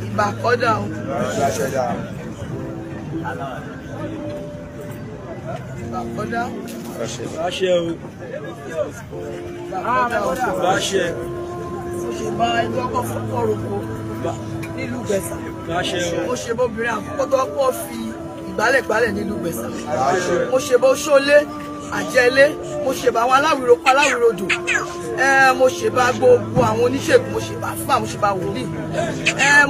ìbà kọ́dà o. ìbà kọ́dà. Báṣẹ o. Báṣẹ. Mo ṣe bá ẹjọ́ kọ́ fọ́kọ́ roko nílùú Gbẹ̀sà. Báṣẹ o. Mo ṣe bóbìnrin àkọ́kọ́ tó kọ́ fi ìgbálẹ̀gbálẹ̀ nílùú Gbẹ̀sà. Mo ṣe bó ṣólé àjẹlé, mo ṣe bá àwọn aláwìrodò, mo ṣe bá gbogbo àwọn oníṣègùn, mo ṣe bá fún àwọn, mo ṣe bá wòlíì,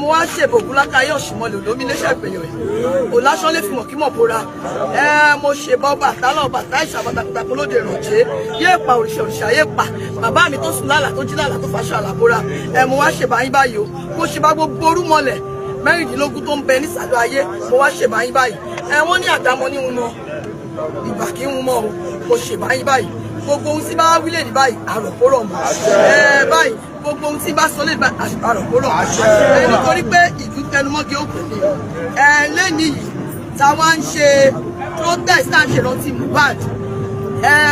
mo wá ṣèbò Ògúnlákayé Ọ̀ṣìmọlẹ̀ olómi léṣẹ̀ ìpèyàn yìí òláṣán lè fi mọ̀ kí mọ̀ bóra, mo ṣe bá ọba àtàlà ọba àtà ìṣàbàtàkùtà lóde ìrọ̀jẹ́ yéèpà òrìṣà yéèpà bàbá mi tó sùn lálàá tó jí lálàá tó faṣọ àlàbóra, mo wá ṣe bá yín báyìí o, mo ṣe bá gbogbo orúmọlẹ̀ mẹ́rìndínlógún tó ń bẹ nísàlẹ̀ ayé, mo wá ṣe bá yín báyìí, wọ́n ní àdámọ́ ní wọn mọ́ ìgbà kí ń mọ o, mo ṣe báyìí báyìí gbogbo ohun tí bá wílé ní báyìí àròkóró mọ báyìí gbogbo ohun tí bá sọ lé ní báyìí àròkóró mọ nítorí pé ìlú tẹnumọ́gé òkèlè lẹ́ni yìí táwa ń ṣe protest tá à ń ṣe rántí Mohbad,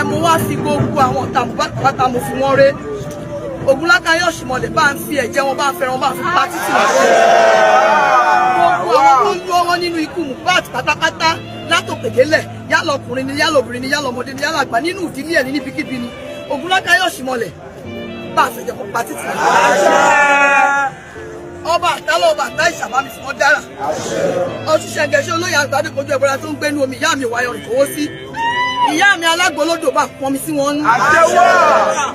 mo wá fi gbogbo àwọn ọ̀tá Mohbad pátá mo fi wọ́n ré Ògúnlákayé Ọ̀ṣìmọlẹ̀ bá ń fi ẹ̀jẹ̀ wọn bá ń fẹ́ràn bá ń fi pa títì wọn gbogbo àwọn tó ń lọ́wọ́ nínú ikú Mohbad pátápátá látòkèdélẹ̀ yálà ọkùnrin ni yálà obìnrin ni yálà ọmọdé ni yálà àgbà nínú ìdílé ẹ̀ níbikíbi ni Ògúnlákayé Ọ̀ṣìmọlẹ̀ bá a fẹ̀jẹ̀ kó pa títì ọba àtàlà ọba àtà ìṣàbámi fún wọn dára Ọ̀ṣun Ṣẹ̀ǹgẹ̀ṣẹ̀ olóyè àgbàdo kojú ẹ̀bọra tó ń gbénu omi ìyá mi wáyọ̀ ìkówó sí ìyá mi alágbólódò bá pọnmi sí wọn nú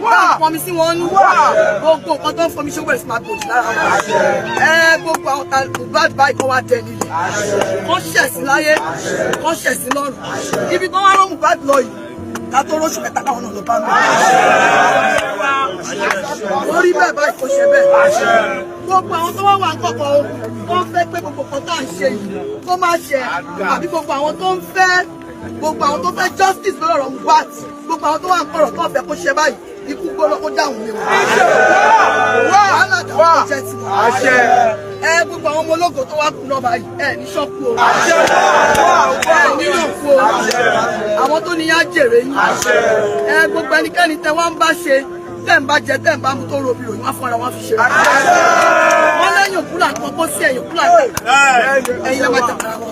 bá pọnmi sí wọn nú gbogbo nǹkan tó ń fọmi ṣọwọ́ ẹ̀sìn máa gbòdì lára wọn gbogbo àwọn ta Mohbad báyìí kan wá tẹ nílẹ̀ kán ṣẹ̀sìn láyé kán ṣẹ̀sìn lọ́rùn ibi kan wá rán Mohbad lọ yìí ká tó róṣù mẹ́ta káwọn náà lọ bá mi lórí bẹ́ẹ̀ báyìí kò ṣe bẹ́ẹ̀ gbogbo àwọn tó wá wà kọ̀kọ̀ o wọ́n fẹ́ pé gbogbo kan tá à ń ṣe yìí kó má ṣe àbí gbogbo àwọn tó ń fẹ́ gbogbo àwọn tó fẹ́ justice lórí ọ̀rọ̀ Mohbad gbogbo àwọn tó wà ń kọ̀rọ̀ tó fẹ́ kó ṣe báyìí ikú gbọ́dọ̀ kó dáhùn mi wàhálà dáhùn kó jẹ́ ti wọ́n gbogbo àwọn ọmọ ológo tó wá kú náà báyìí ní ṣọ́kù o nínú òkú o àwọn tó ní yá jèrè yín gbogbo ẹnikẹ́ni tẹ wá ń bá ṣe tẹ́ ń bá jẹ tẹ́ ń bá mu tó robi ròyìn wá fúnra wọn fi ṣe wọ́n lẹ́yìn òkú làkọ́ bó sí ẹ̀yìn òkú làkọ́ ẹ̀yìn lẹ́wọ́ jàpára wọn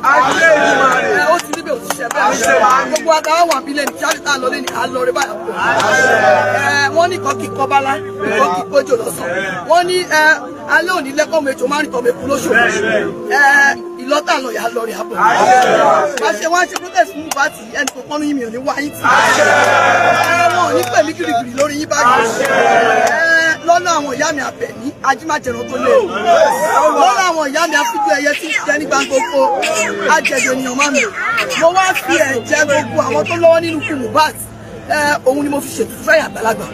ó ti níbẹ̀ òṣìṣẹ́ bẹ́ẹ̀ gbogbo àtàwọn wà bílẹ̀ ní jáde tá a lọ lé ní àlọ́rẹ́ báyà pọ̀ wọ́n ní kọ́ kí kọ́bálá kọ́ kí kójò lọ́sàn wọ́n ní alẹ́ òní lẹ́kọ̀ọ́ mẹ́jọ máa ń rìn tọ́ mẹ́kú lóṣù ìlọ́tà lọ yà lọ rí àbọ̀ àṣẹ wọn ṣe protest fún Mohbad ẹni tó pọ́nú yìí mi ò ní wá yín tì wọn ò ní pẹ̀lú gírígírí lórí yín báyìí lọ́nà àwọn ìyá mi Àbẹ̀ní ajímájẹ̀rán tó lé lọ́nà àwọn ìyá mi afíjú ẹyẹ tí jẹ́ ní gbàngbòkó ajẹ̀dẹ̀ ènìyàn má mi mo wá fi ẹ̀jẹ̀ gbogbo àwọn tó lọ́wọ́ nínú ikú Mohbad òun ni mo fi ṣètò fẹ́yà àgbàlagbà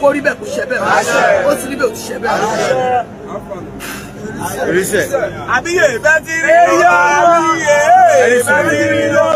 kó rí bẹ́ẹ̀ kó ṣe bẹ́ẹ̀ ó ti rí bẹ́ẹ̀ ó ti ṣe bẹ́ẹ̀. Àbíyè bẹ́ẹ̀ ti rí yá àbíyè bẹ́ẹ̀ ti rí lọ.